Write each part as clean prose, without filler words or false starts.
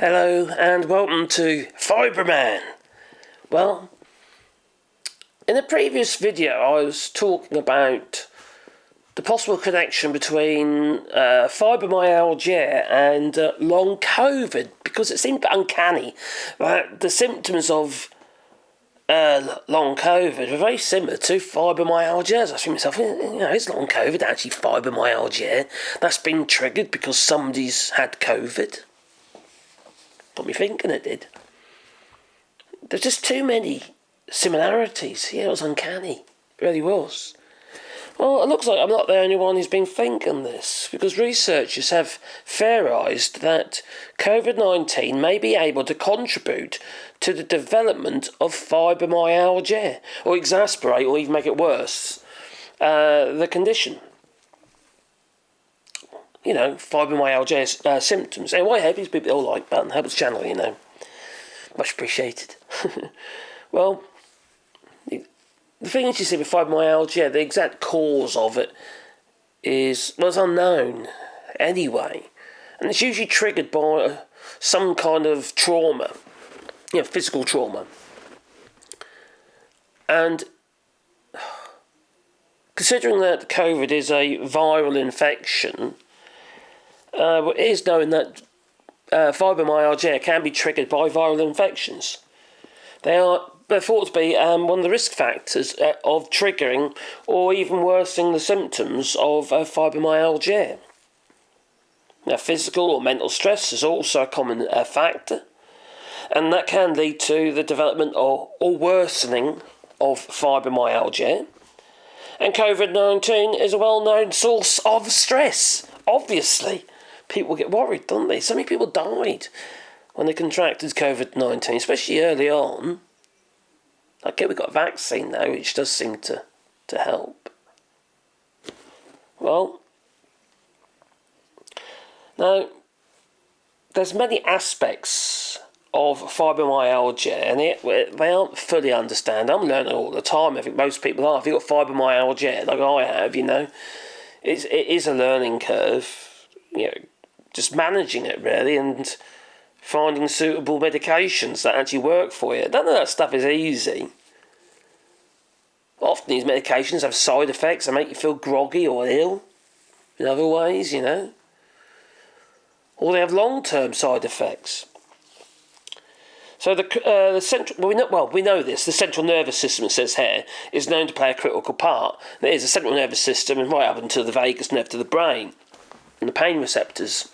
Hello and welcome to Fiberman. Well, in a previous video I was talking about the possible connection between fibromyalgia and long COVID, because it seemed uncanny that the symptoms of long COVID were very similar to fibromyalgia. As I think to myself, is long COVID actually fibromyalgia that's been triggered because somebody's had COVID? Got me thinking it did. There's just too many similarities. Yeah, it was uncanny. It really was. Well, it looks like I'm not the only one who's been thinking this, because researchers have theorised that COVID-19 may be able to contribute to the development of fibromyalgia, or exacerbate or even make it worse, the condition. Fibromyalgia symptoms. Anyway, I hope these people all like that and help the channel, Much appreciated. Well, the thing is, you see, with fibromyalgia, the exact cause of it is unknown anyway. And it's usually triggered by some kind of trauma, physical trauma. And considering that COVID is a viral infection, it is known that fibromyalgia can be triggered by viral infections. They're thought to be one of the risk factors of triggering or even worsening the symptoms of fibromyalgia. Now, physical or mental stress is also a common factor, and that can lead to the development or worsening of fibromyalgia. And COVID-19 is a well-known source of stress, obviously. People get worried, don't they? So many people died when they contracted COVID-19, especially early on. Okay, we've got a vaccine now, which does seem to help. Well, now, there's many aspects of fibromyalgia, and they aren't fully understood. I'm learning all the time. I think most people are. If you've got fibromyalgia, like I have, it is a learning curve. Just managing it, really, and finding suitable medications that actually work for you. None of that stuff is easy. Often these medications have side effects that make you feel groggy or ill in other ways, Or they have long-term side effects. So the central, we know this. The central nervous system, it says here, is known to play a critical part. There is a central nervous system, and right up until the vagus nerve to the brain, and the pain receptors.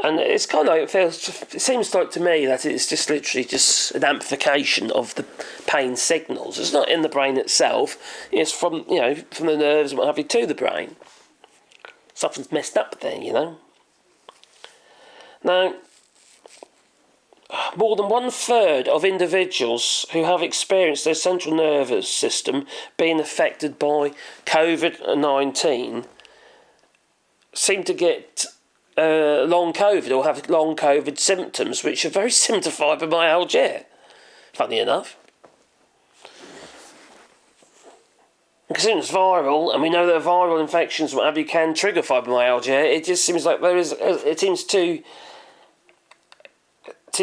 And it's kind of like, it seems like to me that it's just literally just an amplification of the pain signals. It's not in the brain itself. It's from the nerves and what have you to the brain. Something's messed up there, Now, more than 1/3 of individuals who have experienced their central nervous system being affected by COVID-19 seem to get long COVID or have long COVID symptoms, which are very similar to fibromyalgia, funny enough. Considering it's viral, and we know that viral infections, what have you, can trigger fibromyalgia, it just seems like it seems too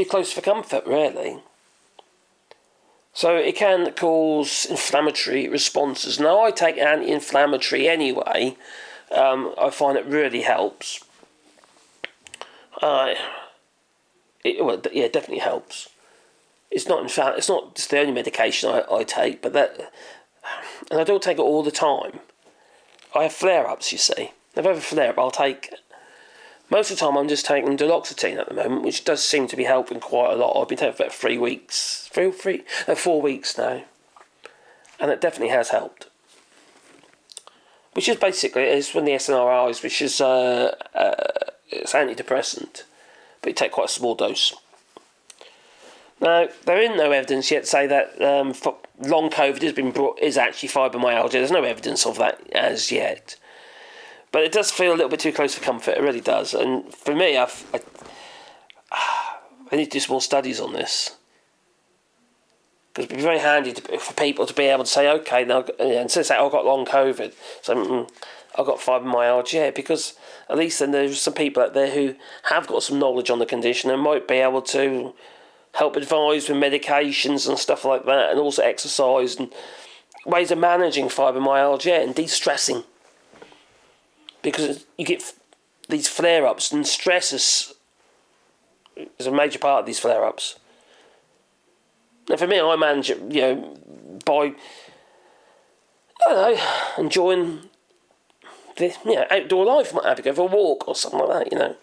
close for comfort, really. So it can cause inflammatory responses. Now, I take anti-inflammatory anyway. I find it really helps. It definitely helps. It's not just the only medication I take, but and I don't take it all the time. I have flare-ups, you see. If I have a flare-up, I'll take it. Most of the time, I'm just taking duloxetine at the moment, which does seem to be helping quite a lot. I've been taking it for about 4 weeks now, and it definitely has helped. Which is basically from the SNRIs, which is it's antidepressant, but you take quite a small dose. Now, there is no evidence yet to say that long COVID is actually fibromyalgia. There's no evidence of that as yet. But it does feel a little bit too close for comfort. It really does. And for me, I need to do some more studies on this. Because it'd be very handy for people to be able to say, okay, now, instead of saying, I've got long COVID, so I've got fibromyalgia, because at least then there's some people out there who have got some knowledge on the condition and might be able to help advise with medications and stuff like that, and also exercise and ways of managing fibromyalgia and de-stressing. Because you get these flare-ups, and stress is a major part of these flare-ups. Now for me, I manage it, by, enjoying the outdoor life. Might have to go for a walk or something like that.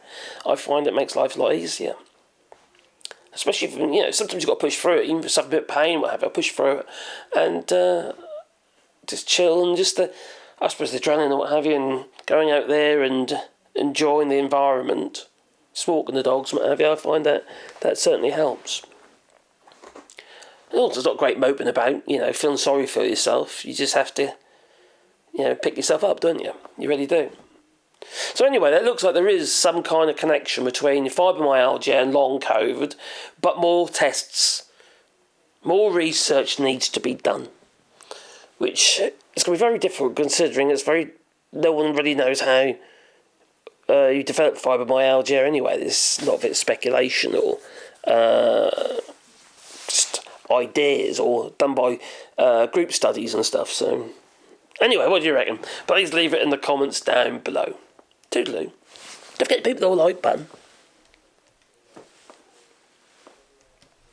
I find it makes life a lot easier. Especially if, sometimes you've got to push through it, even if you have a bit of pain, what have you, push through it, and just chill, and just I suppose the adrenaline and what have you, and going out there and enjoying the environment, just walking the dogs and what have you, I find that certainly helps. And also, it's not great moping about, feeling sorry for yourself. You just have to, pick yourself up, don't you? You really do. So anyway, it looks like there is some kind of connection between fibromyalgia and long COVID, but more tests, more research needs to be done, which is going to be very difficult considering no one really knows how you develop fibromyalgia anyway. There's a lot of it speculation or just ideas or done by group studies and stuff. So anyway, what do you reckon? Please leave it in the comments down below. Toodaloo. Don't forget to hit the like button.